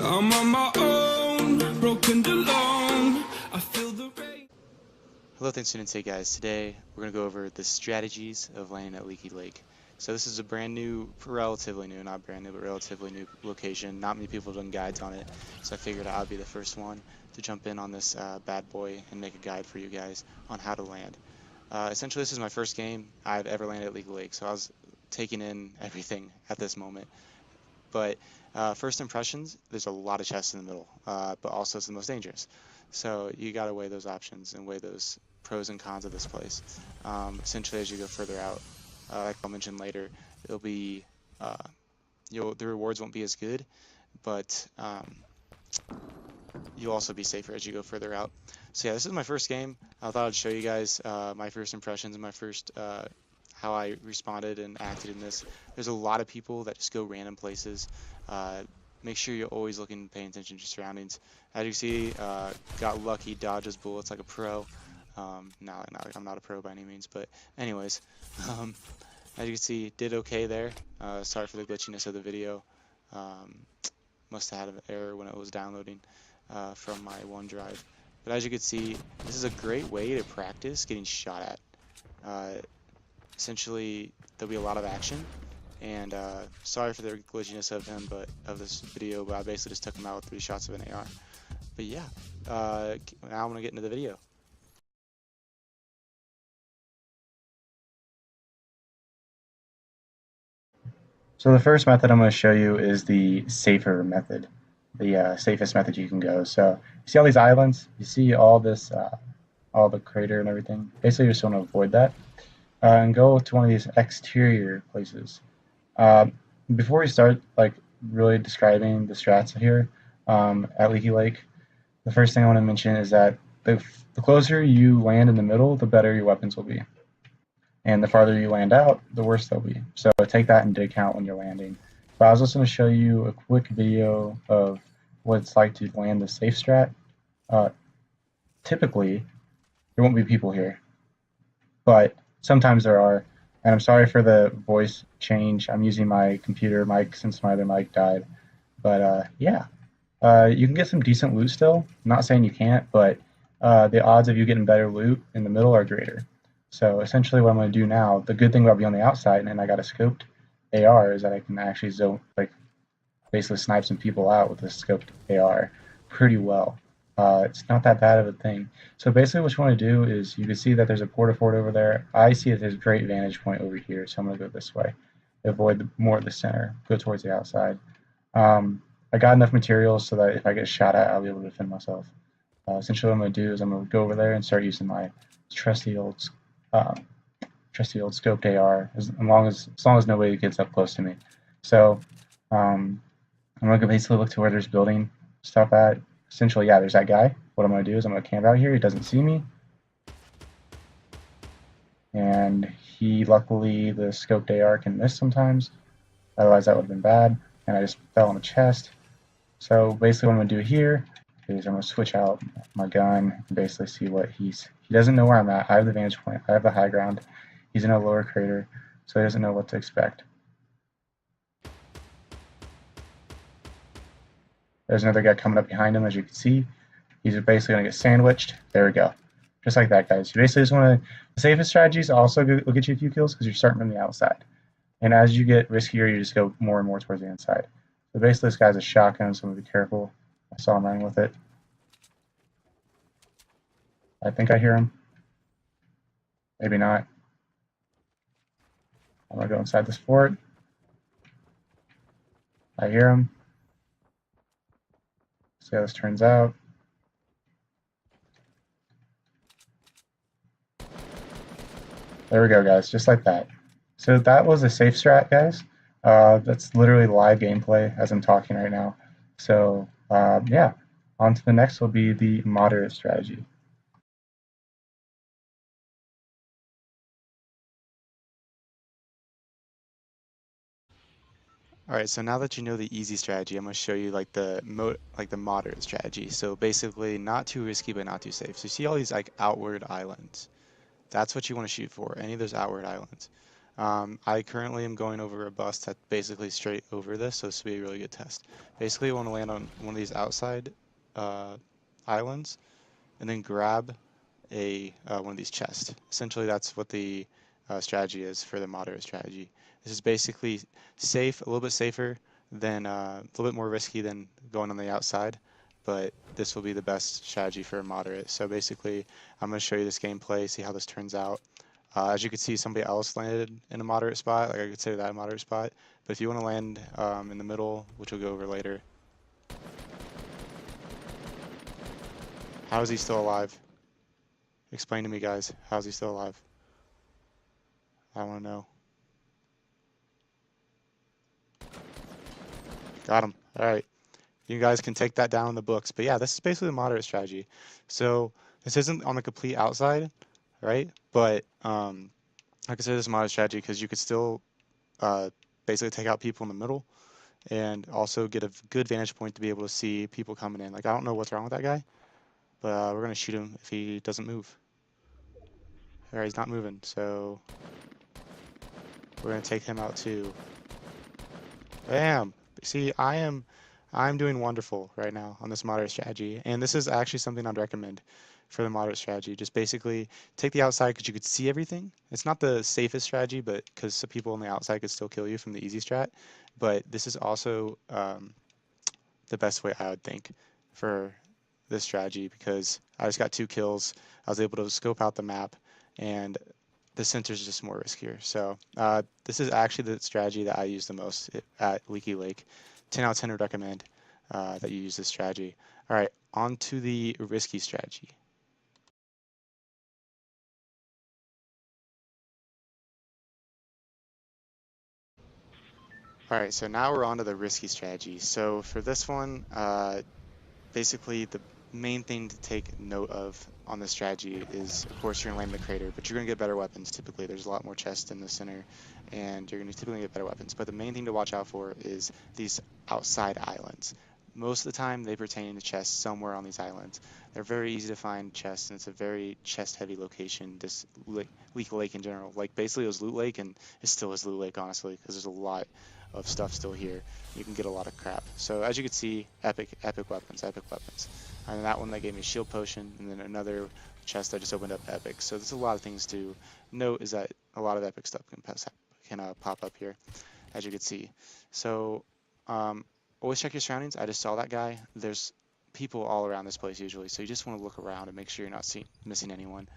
I'm on my own, broken alone. I feel the rain. Hello, thanks students. Hey guys, today we're going to go over the strategies of landing at Leaky Lake. So this is a brand new, relatively new, not brand new, but relatively new location. Not many people have done guides on it, so I figured I'd be the first one to jump in on this bad boy and make a guide for you guys on how to land. Essentially, this is my first game I've ever landed at Leaky Lake, so I was taking in everything at this moment. But first impressions, there's a lot of chests in the middle, but also it's the most dangerous. So you got to weigh those options and weigh those pros and cons of this place. Essentially, as you go further out, like I'll mention later, it'll be the rewards won't be as good, but you'll also be safer as you go further out. So yeah, this is my first game. I thought I'd show you guys my first impressions and my first how I responded and acted in this. There's a lot of people that just go random places. Make sure you're always looking, paying attention to your surroundings. As you see, got lucky, dodges bullets like a pro. I'm not a pro by any means, but anyways, as you can see, did okay there. Sorry for the glitchiness of the video. Must have had an error when it was downloading from my OneDrive. But as you can see, this is a great way to practice getting shot at. Essentially, there'll be a lot of action, and sorry for the glitchiness of this video, but I basically just took him out with 3 shots of an AR. But yeah, now I'm gonna get into the video. So the first method I'm going to show you is the safer method, the safest method you can go. So you see all these islands, you see all this, all the crater and everything. Basically, you just want to avoid that and go to one of these exterior places. Before we start, like really describing the strats here at Leaky Lake, the first thing I want to mention is that the closer you land in the middle, the better your weapons will be. And the farther you land out, the worse they'll be. So take that into account when you're landing. But I was just going to show you a quick video of what it's like to land the safe strat. Typically, there won't be people here, but sometimes there are. And I'm sorry for the voice change. I'm using my computer mic since my other mic died. But yeah, you can get some decent loot still. I'm not saying you can't, but the odds of you getting better loot in the middle are greater. So essentially what I'm going to do now, the good thing about being on the outside and I got a scoped AR is that I can actually basically snipe some people out with a scoped AR pretty well. It's not that bad of a thing. So basically what you want to do is you can see that there's a porta fort over there. I see that there's a great vantage point over here, so I'm going to go this way. Avoid more of the center, go towards the outside. I got enough materials so that if I get shot at, I'll be able to defend myself. Essentially what I'm going to do is I'm going to go over there and start using my trusty old scoped AR as long as nobody gets up close to me. So I'm gonna basically look to where there's building stuff at. Essentially, yeah, there's that guy. What I'm gonna do is I'm gonna camp out here. He doesn't see me, and luckily the scoped AR can miss sometimes. Otherwise, that would have been bad. And I just fell on the chest. So basically, what I'm gonna do here is I'm gonna switch out my gun and basically see what he doesn't know where I'm at. I have the vantage point. I have the high ground. He's in a lower crater, so he doesn't know what to expect. There's another guy coming up behind him, as you can see. He's basically going to get sandwiched. There we go. Just like that, guys. You basically just want to... The safest strategies also will get you a few kills because you're starting from the outside. And as you get riskier, you just go more and more towards the inside. So basically, this guy's a shotgun, so I'm going to be careful. I saw him running with it. I think I hear him. Maybe not. I'm going to go inside this fort. I hear him. See how this turns out. There we go, guys, just like that. So that was a safe strat, guys. That's literally live gameplay as I'm talking right now. So yeah, on to the next will be the moderate strategy. Alright, so now that you know the easy strategy, I'm going to show you like the moderate strategy. So basically, not too risky, but not too safe. So you see all these like outward islands. That's what you want to shoot for, any of those outward islands. I currently am going over a bus that's basically straight over this, so this will be a really good test. Basically, you want to land on one of these outside uh, islands and then grab one of these chests. Essentially, that's what the strategy is for the moderate strategy. This is basically safe, a little bit safer than, a little bit more risky than going on the outside, but this will be the best strategy for a moderate. So basically, I'm going to show you this gameplay, see how this turns out. As you can see, somebody else landed in a moderate spot, like I consider that a moderate spot. But if you want to land in the middle, which we'll go over later. How is he still alive? Explain to me, guys. How is he still alive? I want to know. Got him. All right. You guys can take that down in the books. But yeah, this is basically the moderate strategy. So this isn't on the complete outside, right? But I consider this a moderate strategy because you could still basically take out people in the middle and also get a good vantage point to be able to see people coming in. Like, I don't know what's wrong with that guy, but we're going to shoot him if he doesn't move. All right, he's not moving, so we're going to take him out too. Bam! See, I'm doing wonderful right now on this moderate strategy, and this is actually something I'd recommend for the moderate strategy. Just basically take the outside because you could see everything. It's not the safest strategy, but because some people on the outside could still kill you from the easy strat. But this is also the best way I would think for this strategy because I just got 2 kills. I was able to scope out the map, and the center is just more riskier. So this is actually the strategy that I use the most at Leaky Lake. 10 out of 10 would recommend that you use this strategy. All right, on to the risky strategy. All right, so now we're on to the risky strategy. So for this one, basically the main thing to take note of on this strategy is, of course, you're going to land in the crater, but you're going to get better weapons typically. There's a lot more chests in the center, and you're going to typically get better weapons. But the main thing to watch out for is these outside islands. Most of the time, they pertain to chests somewhere on these islands. They're very easy to find chests, and it's a very chest-heavy location, this Leaky Lake in general. Like, basically, it was Loot Lake, and it still is Loot Lake, honestly, because there's a lot of stuff still here. You can get a lot of crap. So, as you can see, epic weapons, epic weapons. And that one that gave me a shield potion, and then another chest that just opened up epic. So there's a lot of things to note is that a lot of epic stuff can pop up here, as you can see. So always check your surroundings. I just saw that guy. There's people all around this place usually, so you just want to look around and make sure you're not missing anyone.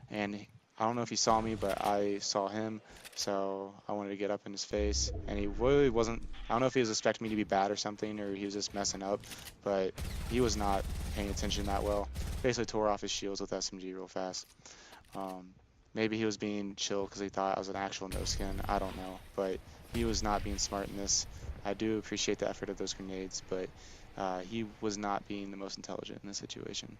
And I don't know if he saw me, but I saw him, so I wanted to get up in his face. And he really wasn't, I don't know if he was expecting me to be bad or something, or he was just messing up, but he was not paying attention that well. Basically tore off his shields with SMG real fast. Maybe he was being chill because he thought I was an actual no-skin, I don't know, but he was not being smart in this. I do appreciate the effort of those grenades, but he was not being the most intelligent in this situation.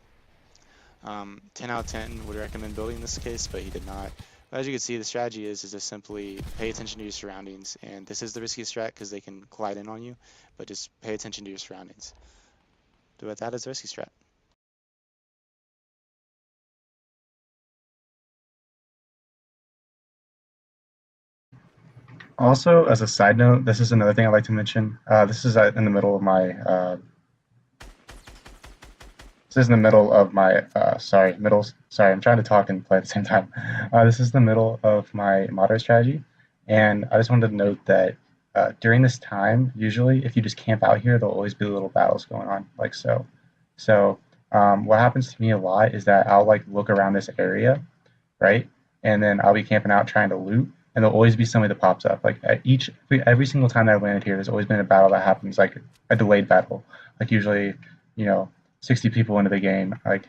10 out of 10 would recommend building in this case, but he did not. But as you can see, the strategy is just simply pay attention to your surroundings, and this is the riskiest strat because they can collide in on you, but just pay attention to your surroundings. Do that as a risky strat. Also, as a side note, this is another thing I'd like to mention. This is in the middle of my sorry, I'm trying to talk and play at the same time. This is the middle of my moderate strategy, and I just wanted to note that during this time, usually if you just camp out here, there'll always be little battles going on, like so. So what happens to me a lot is that I'll like look around this area, right, and then I'll be camping out trying to loot, and there'll always be somebody that pops up. Like every single time that I've landed here, there's always been a battle that happens, like a delayed battle, like usually, 60 people into the game, like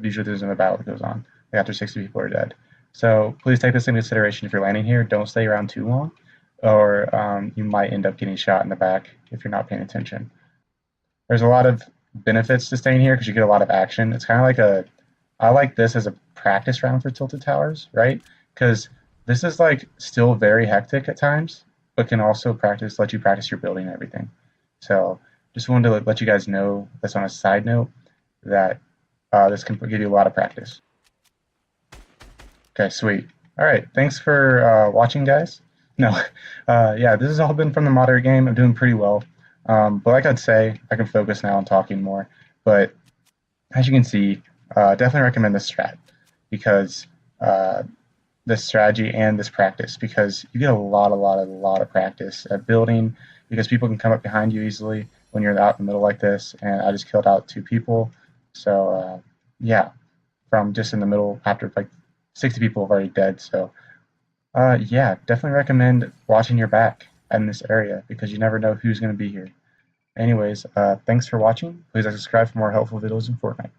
usually there's a battle that goes on like after 60 people are dead. So please take this into consideration if you're landing here. Don't stay around too long, or you might end up getting shot in the back if you're not paying attention. There's a lot of benefits to staying here because you get a lot of action. It's kind of like I like this as a practice round for Tilted Towers, right? Because this is like still very hectic at times, but can also let you practice your building and everything. So just wanted to let you guys know this on a side note that this can give you a lot of practice. Okay, sweet. All right, thanks for watching, guys. No, yeah, this has all been from the moderate game. I'm doing pretty well. But like I'd say, I can focus now on talking more. But as you can see, definitely recommend this strat because uh, this strategy and this practice because you get a lot of practice at building because people can come up behind you easily when you're out in the middle like this. And I just killed out 2 people. So yeah, from just in the middle after like 60 people have already dead. So yeah, definitely recommend watching your back in this area because you never know who's going to be here. Anyways, thanks for watching. Please subscribe for more helpful videos in Fortnite.